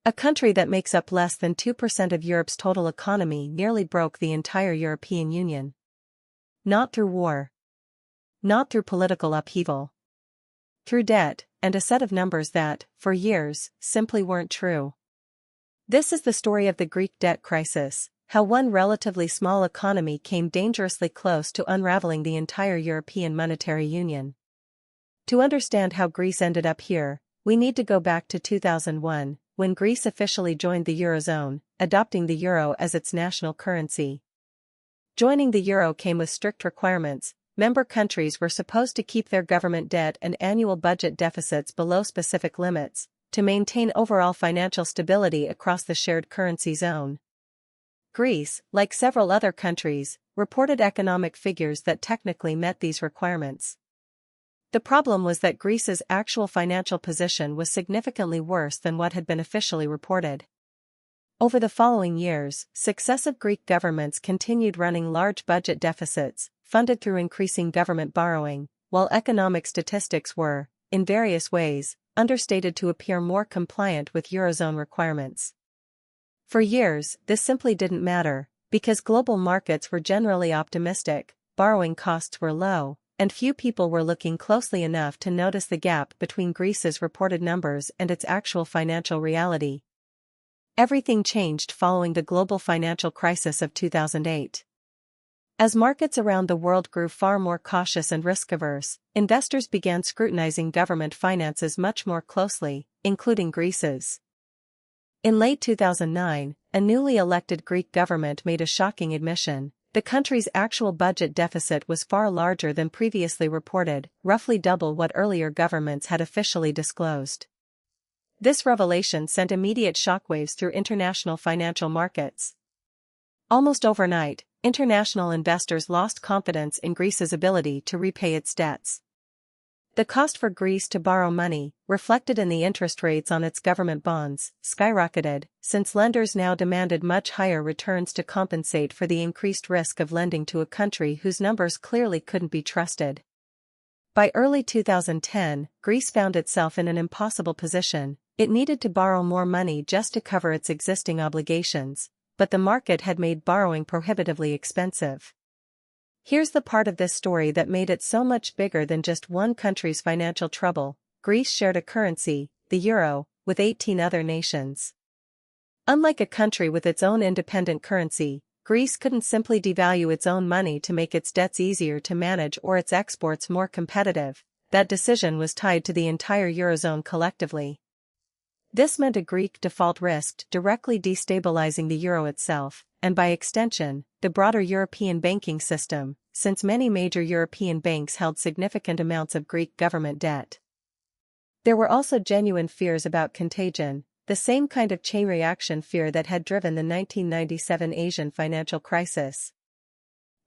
A country that makes up less than 2% of Europe's total economy nearly broke the entire European Union. Not through war. Not through political upheaval. Through debt, and a set of numbers that, for years, simply weren't true. This is the story of the Greek debt crisis, how one relatively small economy came dangerously close to unraveling the entire European monetary union. To understand how Greece ended up here, we need to go back to 2001, when Greece officially joined the eurozone, adopting the euro as its national currency. Joining the euro came with strict requirements. Member countries were supposed to keep their government debt and annual budget deficits below specific limits, to maintain overall financial stability across the shared currency zone. Greece, like several other countries, reported economic figures that technically met these requirements. The problem was that Greece's actual financial position was significantly worse than what had been officially reported. Over the following years, successive Greek governments continued running large budget deficits, funded through increasing government borrowing, while economic statistics were, in various ways, understated to appear more compliant with eurozone requirements. For years, this simply didn't matter, because global markets were generally optimistic, borrowing costs were low, and few people were looking closely enough to notice the gap between Greece's reported numbers and its actual financial reality. Everything changed following the global financial crisis of 2008. As markets around the world grew far more cautious and risk-averse, investors began scrutinizing government finances much more closely, including Greece's. In late 2009, a newly elected Greek government made a shocking admission: the country's actual budget deficit was far larger than previously reported, roughly double what earlier governments had officially disclosed. This revelation sent immediate shockwaves through international financial markets. Almost overnight, international investors lost confidence in Greece's ability to repay its debts. The cost for Greece to borrow money, reflected in the interest rates on its government bonds, skyrocketed, since lenders now demanded much higher returns to compensate for the increased risk of lending to a country whose numbers clearly couldn't be trusted. By early 2010, Greece found itself in an impossible position. It needed to borrow more money just to cover its existing obligations, but the market had made borrowing prohibitively expensive. Here's the part of this story that made it so much bigger than just one country's financial trouble. Greece shared a currency, the euro, with 18 other nations. Unlike a country with its own independent currency, Greece couldn't simply devalue its own money to make its debts easier to manage or its exports more competitive. That decision was tied to the entire eurozone collectively. This meant a Greek default risked directly destabilizing the euro itself, and by extension, the broader European banking system, since many major European banks held significant amounts of Greek government debt. There were also genuine fears about contagion, the same kind of chain reaction fear that had driven the 1997 Asian financial crisis.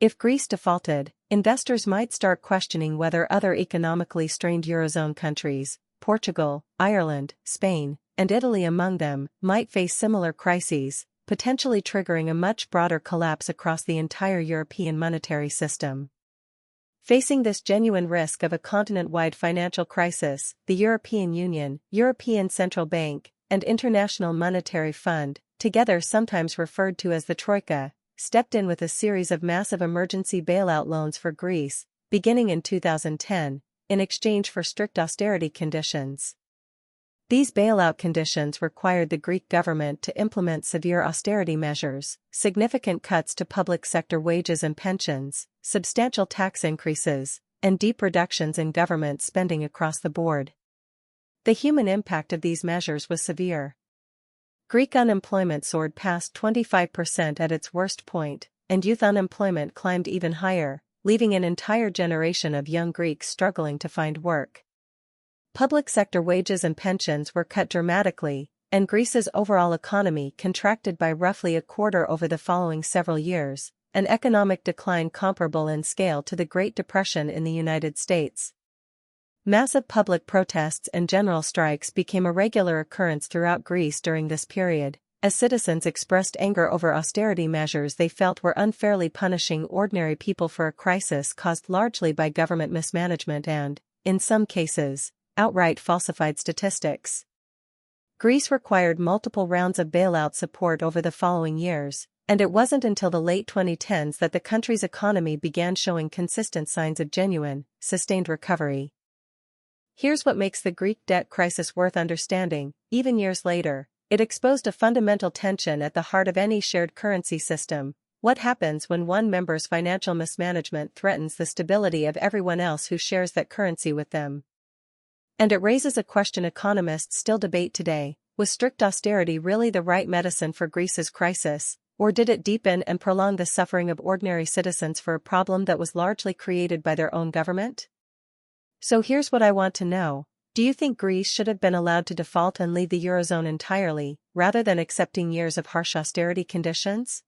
If Greece defaulted, investors might start questioning whether other economically strained eurozone countries, Portugal, Ireland, Spain, and Italy among them, might face similar crises, potentially triggering a much broader collapse across the entire European monetary system. Facing this genuine risk of a continent-wide financial crisis, the European Union, European Central Bank, and International Monetary Fund, together sometimes referred to as the Troika, stepped in with a series of massive emergency bailout loans for Greece, beginning in 2010, in exchange for strict austerity conditions. These bailout conditions required the Greek government to implement severe austerity measures, significant cuts to public sector wages and pensions, substantial tax increases, and deep reductions in government spending across the board. The human impact of these measures was severe. Greek unemployment soared past 25% at its worst point, and youth unemployment climbed even higher, leaving an entire generation of young Greeks struggling to find work. Public sector wages and pensions were cut dramatically, and Greece's overall economy contracted by roughly a quarter over the following several years, an economic decline comparable in scale to the Great Depression in the United States. Massive public protests and general strikes became a regular occurrence throughout Greece during this period, as citizens expressed anger over austerity measures they felt were unfairly punishing ordinary people for a crisis caused largely by government mismanagement and, in some cases, outright falsified statistics. Greece required multiple rounds of bailout support over the following years, and it wasn't until the late 2010s that the country's economy began showing consistent signs of genuine, sustained recovery. Here's what makes the Greek debt crisis worth understanding. Even years later, it exposed a fundamental tension at the heart of any shared currency system. What happens when one member's financial mismanagement threatens the stability of everyone else who shares that currency with them? And it raises a question economists still debate today: was strict austerity really the right medicine for Greece's crisis, or did it deepen and prolong the suffering of ordinary citizens for a problem that was largely created by their own government? So here's what I want to know. Do you think Greece should have been allowed to default and leave the eurozone entirely, rather than accepting years of harsh austerity conditions?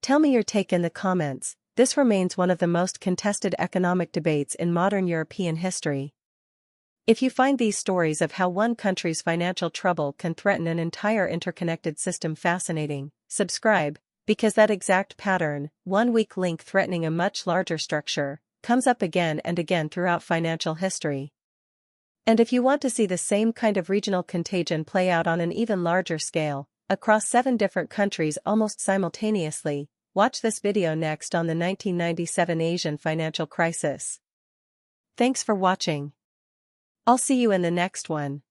Tell me your take in the comments. This remains one of the most contested economic debates in modern European history. If you find these stories of how one country's financial trouble can threaten an entire interconnected system fascinating, subscribe, because that exact pattern, one weak link threatening a much larger structure, comes up again and again throughout financial history. And if you want to see the same kind of regional contagion play out on an even larger scale, across 7 different countries almost simultaneously, watch this video next on the 1997 Asian financial crisis. Thanks for watching. I'll see you in the next one.